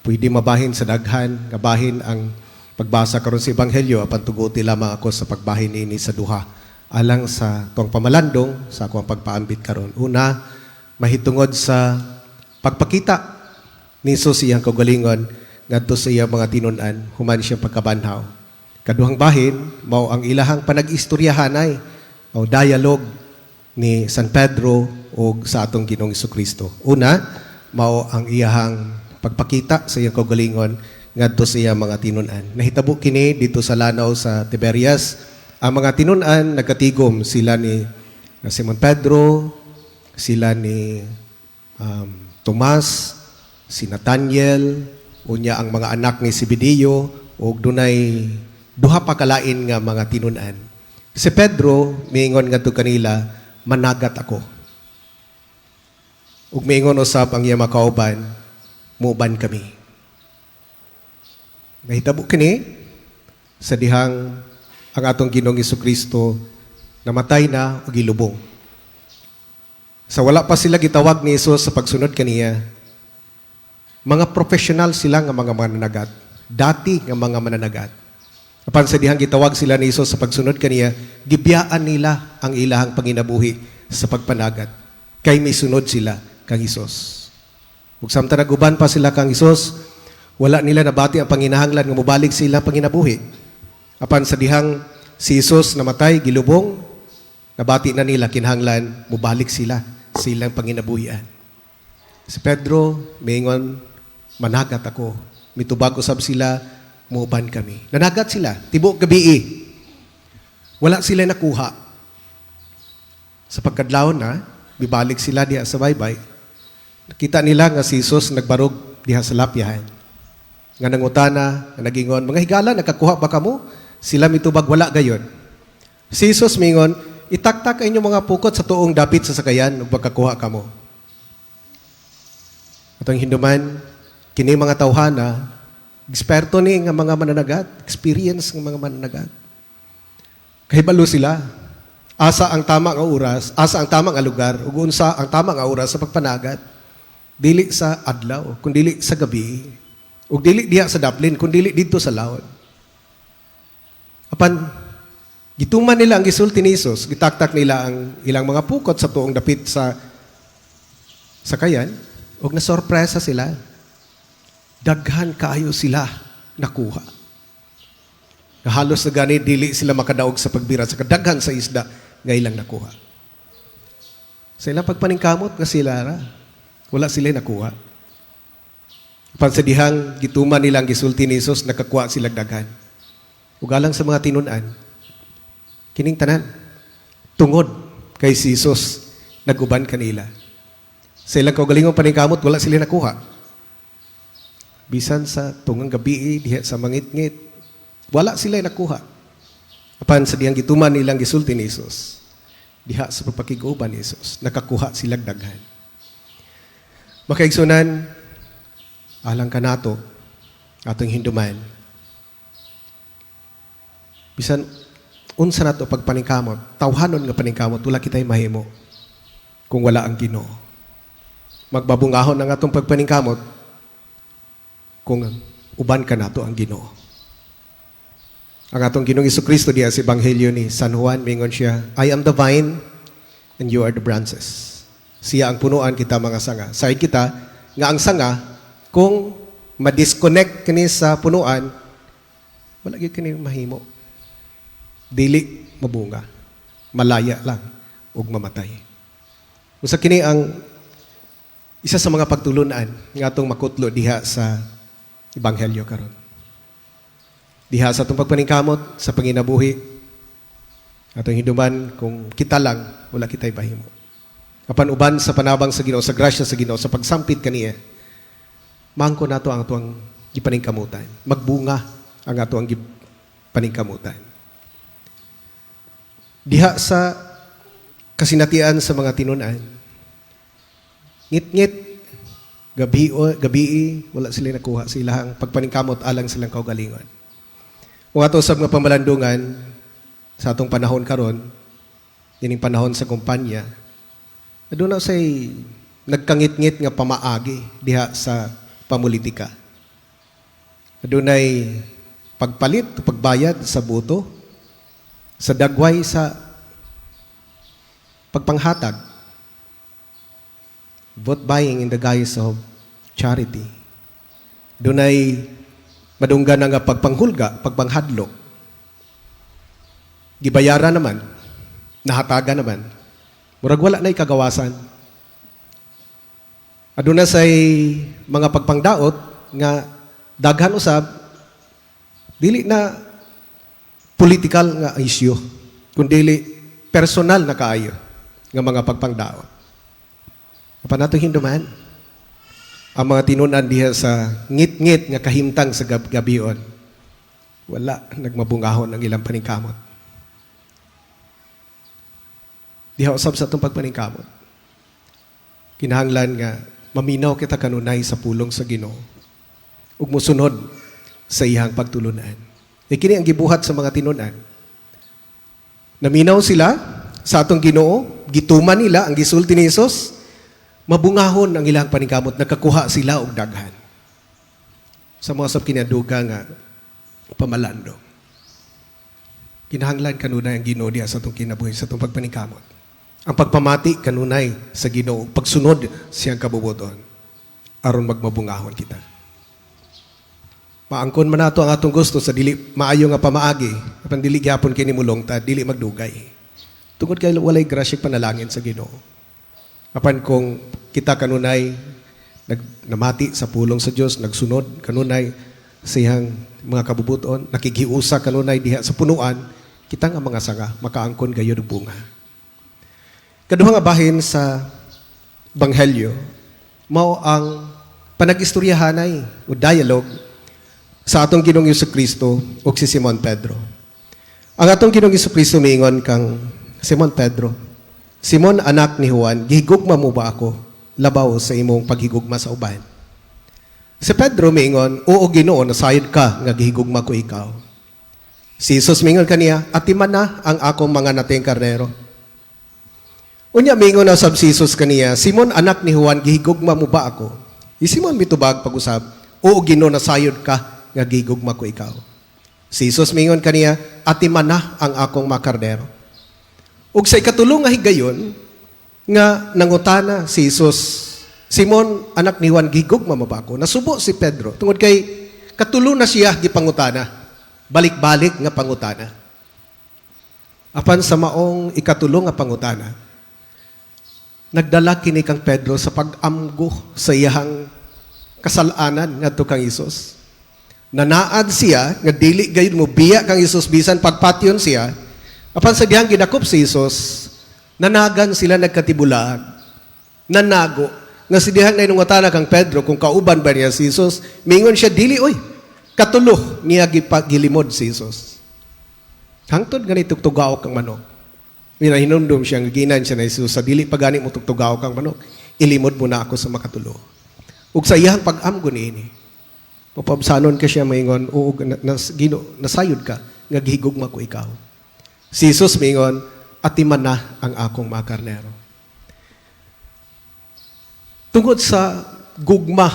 pwede mabahin sa daghan, gabahin ang pagbasa karon sa Ebanghelyo, apan tuguti lamang ako sa pagbahin ini sa duha. Alang sa tuwang pamalandong, sa akong pagpaambit karon. Una, mahitungod sa pagpakita ni Jesus iyang kaugalingon ngadto sa iyang mga tinunan, human siya pagkabanhaw. Kaduhang bahin, mao ang ilahang panag-istoryahanay o dialogue ni San Pedro o sa atong Ginoong Jesucristo. Una, mao ang iyahang pagpakita sa iyang kaugalingon ngadto sa iyang mga tinunan. Nahitabo kini dito sa lanaw sa Tiberias. Ang mga tinunan nagkatigom sila ni Simon Pedro, sila ni Tomas, si Nathaniel, unya ang mga anak ni Zebedeo, ug dunay duha pa kalain nga mga tinunan. Si Pedro miingon ngadto kanila, managat ako. Ug miingon usab ang iyang makauban, muban kami. Nahitabo kini sa dihang ang atong Ginoong Jesucristo namatay na ug gilubong. Sa wala pa sila gitawag ni Jesus sa pagsunod kaniya, mga professional sila nga mga mananagat, dati nga mga mananagat. Apan sa dihang gitawag sila ni Jesus sa pagsunod kaniya, gibiyaan nila ang ilahang panginabuhi sa pagpanagat. Kay may sunod sila kang Jesus. Ug samtang naguban pa sila kang Jesus, wala nila nabati ang panginahanglan nga mobalik sila panginabuhi. Apan sa dihang si Jesus namatay, gilubong, nabati na nila kinahanglan mobalik sila silang panginabuhian. Si Pedro miingon, managat ako. Mitubag usab sila, muban kami. Nanagat sila, tibok gabi. Wala sila nakuha. Sa pagkadlawon na, bibalik sila diha sa baybay. Nakita nila nga si Jesus nagbarog diha sa lapyahan. Nga nangutana, nga nagingon, mga higala, nakakuha ba kamo? Sila mitubag, wala gayon. Si Jesus mingon, itaktak inyong mga pukot sa tuong dapit sa sakayan, ug pagkakuha kamo. At ang hinduman, kini mga tawhana, eksperto ni nga mga mananagat, experience ng mga mananagat. Kahibalo sila, asa ang tama nga oras, asa ang tama nga lugar, ug unsa ang tama nga oras sa pagpanagat. Dili sa adlaw, kun dili sa gabi, ug dili diha sa daplin, kun dili didto sa lawod. Apan gituman nila ang gisulti ni Jesus, gitaktak nila ang ilang mga pukot sa tuong dapit sa sakayan, ug nasorpresa sila. Daghan kaayo sila nakuha. Halos na gani, dili sila makadaog sa pagbira sa kadaghan sa isda nga ilang nakuha. Sa ilang pagpaningkamot nga sila, wala sila nakuha. Pansadihang gituman nilang gisulti ni Jesus, nakakuha silang daghan. Ugalang sa mga tinunan, kining tanan, tungod kay si Jesus, naguban kanila. Sa ilang kaugalingong paningkamot, wala sila nakuha. Bisan sa tungang gabi, diha sa mangit-ngit, wala sila nakuha. Apan sa diyang gituman nilang gisulti ni Jesus, diha sa pagpakiguban ni Jesus, nakakuha silang daghan. Makaigsunan, alang ka nato, atong hinduman, bisan unsa nato pagpaningkamot, tawhanon nga paningkamot, wala kitay mahimo kung wala ang Ginoo. Magbabungahon ang atong pagpaningkamot kung uban ka nato ang Ginoo. Ang atong Ginoong Jesucristo diya sa Ebanghelyo ni San Juan, mingon siya, I am the vine and you are the branches. Siya ang punuan, kita mga sanga. Said kita nga ang sanga, kung ma-disconnect kini sa punuan, wala gyud kini mahimo. Dili mabunga, malaya lang ug mamatay. Usa kini ang isa sa mga pagtulunan nga atong makutlo diha sa Ebanghelyo karon. Diha sa atong pagpaningkamot sa panginabuhi, atong hinduman, kung kita lang, wala kitay bahimo. Apan uban sa panabang sa Ginoo, sa grasya sa Ginoo, sa pagsampit kaniya, mangko nato ang atuang gipaningkamutan. Magbunga ang atuang gipaningkamutan. Diha sa kasinatian sa mga tinunan, ngit-ngit, gabi, wala sila nakuha silang pagpaningkamot alang silang kaugalingon. Kung ato usab nga pamalandungan sa atong panahon karon, dining panahon sa kumpanya, aduna say nagkangit-ngit nga pamaagi diha sa pamulitika. Adunay pagpalit o pagbayad sa buto, sa dagway sa pagpanghatag. Vote buying in the guise of charity. Adunay madunggan nga pagpanghulga, pagpanghadlok. Gibayaran naman, nahataga naman. Murag wala na'y kagawasan. Aduna say mga pagpangdaot nga daghan usab dili na political nga issue, kundi personal na kaayo nga mga pagpangdaot. Apa nato hinduman ang mga tinunan diha sa ngit-ngit nga kahimtang sa gabion. Wala nagmabungahon ang ilang paningkamot. Diha usab sa itong pagpaningkamot. Kinahanglan nga maminaw kita kanunay sa pulong sa Ginoo ug mosunod sa iyang pagtulunan. Kini ang gibuhat sa mga tinunan. Naminaw sila sa atong Ginoo, gituman nila ang gisulti ni Jesus, mabungahon ang ilang paningkamot, nagkakuha sila og daghan. Sa mga sab kinaduga nga pamalandong. Kinahanglan kanunay ang Ginoo diha sa atong kinabuhi, sa atong pagpaningkamot. Ang pagpamati kanunay sa Ginoo, pagsunod siyang kabubuton aron magmabungahon kita. Maangkon man nato ang atong gusto sa dili maayo nga pamaagi, apan dili gyapon kini mulong ta dili magdugay. Tungod kay walay grasya panalangin sa Ginoo. Apan kung kita kanunay namati sa pulong sa Dios, nagsunod kanunay sa iyang mga kabubuton, nakikiusa kanunay diha sa punuan, kita nga mga sanga makaangkon gayud og bunga. Kaduha nga bahin sa Banghelyo, mao ang panag-istoryahanay o dialogue sa atong Ginoong Jesucristo ug si Simon Pedro. Ang atong Ginoong Jesucristo miingon kang Simon Pedro, Simon anak ni Juan, gihigugma mo ba ako labaw sa imong paghigugma sa uban? Si Pedro miingon, oo Ginoo, nasayod ka nga gihigugma ko ikaw. Si Jesus miingon kaniya, atiman na ang akong mga nating karnero. Unya mingon na sab si Jesus kaniya, Simon anak ni Juan, gihigugma mo ba ako? Si Simon mitubag pag-usab, oo Ginoo, nasayod ka nga gihigugma ko ikaw. Si Jesus mingon kaniya, atiman na ang akong mga karnero. Ug sa ikatulong nga higayon nga nangutana si Jesus, Simon anak ni Juan, gihigugma mo ba ako? Nasubo si Pedro tungod kay katulo na siya gipangutana. Balik-balik nga pangutana. Apan sa maong ikatulong nga pangutana, nagdala kini kang Pedro sa pag-amgo sa iyang kasalanan ngadto kang Hesus. Nanaad siya nga dili gayud mo biya kang Hesus bisan pagpatyon siya. Apan sa dihang gidakop si Hesus, nanagan sila nagkatibulag, nanago nga si dihang nainungutana kang Pedro kung kauban ba niya si Hesus, mingon siya dili oy. Katulo niya gilimod si Hesus. Hangtod ganito tugaw kang manok. Hinumdum siya, ginan siya na Jesus, sa dili pagani mo tugtugaw kang manok, ilimod mo na ako sa makatulo. Ug sa iyang pag-amgo niini, mapabsanon ka siya maingon, oo, nasayod ka, nga gihigugma ko ikaw. Si Jesus maingon, atiman na ang akong mga karnero. Tungod sa gugma,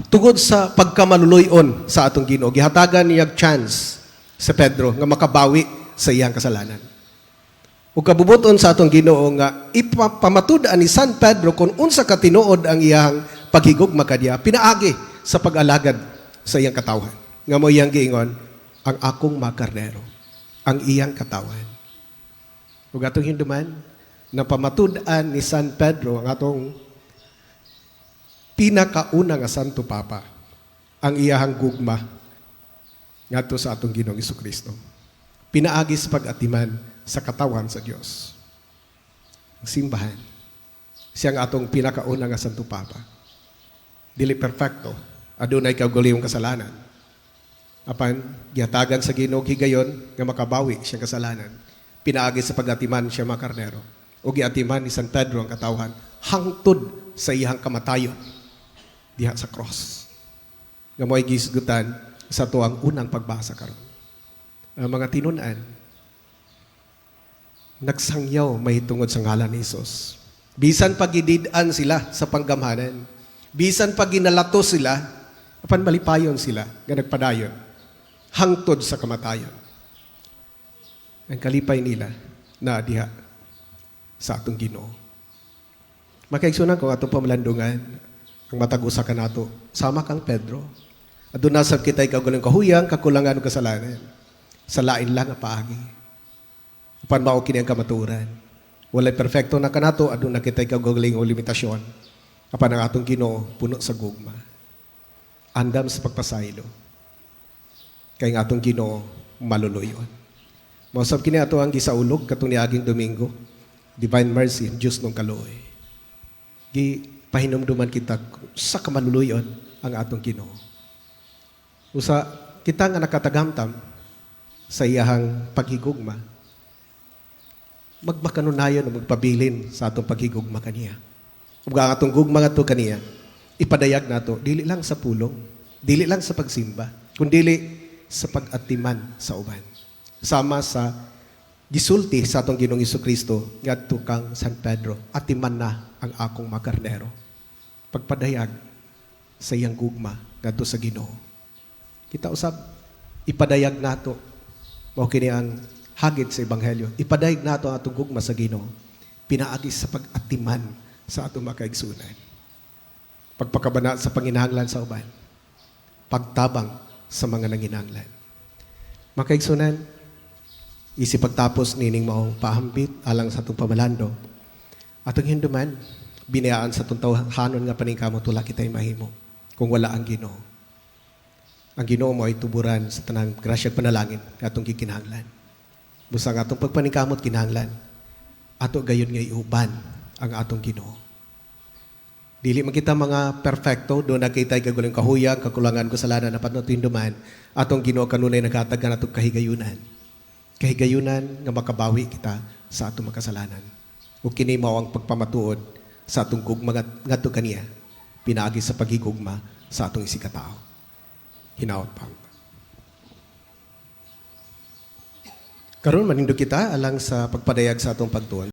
tungod sa pagkamaluloyon sa atong Ginoo, gihatagan niya chance sa Pedro nga makabawi sa iyang kasalanan. Ug kabubuton sa atong Ginoo nga ipamatud-an ni San Pedro kung unsa ka tinuod ang iyang paghigugma kaniya, pinaagi sa pag-alagad sa iyang katawhan. Nga mo iyang giingon, ang akong mga karnero, ang iyang katawhan. Ug atong hinduman, napamatud-an ni San Pedro ang atong pinakauna nga Santo Papa, ang iyang gugma ngadto sa atong Ginoong Jesucristo. Pinaagi sa pag-atiman sa katawan sa Dios. Ang simbahan. Siyang atong pinakauna nga Santo Papa. Dili perfecto. Adunay kaugalingong kasalanan. Apan, gihatagan sa Ginoo higayon nga makabawi siyang kasalanan. Pinaagi sa pag-atiman siya mga karnero. O giatiman ni San Pedro ang katawhan hangtod sa iyang kamatayon diha sa cross. Nga mo'y gisgutan sa tuang unang pagbasa karon. Ang mga tinunan, nagsangyaw mahitungod sa ngalan ni Jesus. Bisan pagidid-an sila sa panggamhanan, bisan pag ginalato sila, Apan malipayon sila, nga nagpadayon, hangtod sa kamatayon. Ang kalipay nila na diha sa atong Ginoo. Makaigsunan ko atong pamalandungan, ang matag-usa ka nato, sama kang Pedro. Adun nasab kita'y kagulang kahuyang, kakulangan o kasalanan. Sa lain lang ang paagi. Upan mao kini ang kamaturan. Walay perfecto na kanato, adun na kita'y kagulang o limitasyon. Apan ang atong Ginoo, puno sa gugma. Andam sa pagpasaylo. Kay ang atong Ginoo, maluluyon. Mausap kini ato ang gisaulog, katong niaging Domingo. Divine mercy, Diyos nung kaluoy. Pahinumduman kita sa kamaluluyon ang atong Ginoo. Usa kita nga nakatagamtam sa iyahang paghigugma, magbakanunayon o magpabilin sa atong paghigugma kaniya. Ug ang atong gugma ngadto kaniya, ipadayag nato dili lang sa pulong, dili lang sa pagsimba, kundi sa pag-atiman sa uban. Sama sa gisulti sa atong Ginoong Jesucristo ngadto kang San Pedro, atiman na ang akong makarnero. Pagpadayag sa iyang gugma ngadto sa Ginoo. Kita usab ipadayag nato mao kini ang hagit sa ebanghelyo. Ipadayag nato ang atong gugma sa Ginoo pinaagi sa pag-atiman sa atong makaigsunan. Pagpakabana sa panginahanglan sa uban. Pagtabang sa mga nanginahanglan. Makaigsunan, isip pagtapos nining mao pahambit alang sa atong pamalando. Atong hinduman binayaan sa atong tawhanon nga paningkamot wala kitay mahimo kung wala ang Ginoo. Ang Ginoo mo ay tuburan sa tanang grasya at panalangin atong gikinahanglan. Busa ang atong pagpaningkamot kinahanglan, ato gayon nga iuban ang atong Ginoo. Dili man kita mga perfecto, doon nakita'y kagulang kahuyang, kakulangan ko salanan na patutinduman, atong Ginoo kanunay naghatag ka natong kahigayunan. Kahigayunan nga makabawi kita sa atong makasalanan. O kini mao ang pagpamatuod sa atong gugma ngadto kaniya, pinaagi sa paghigugma sa atong isikatao. Hinaot pa. Karon manindog kita alang sa pagpadayag sa atong pagtuon.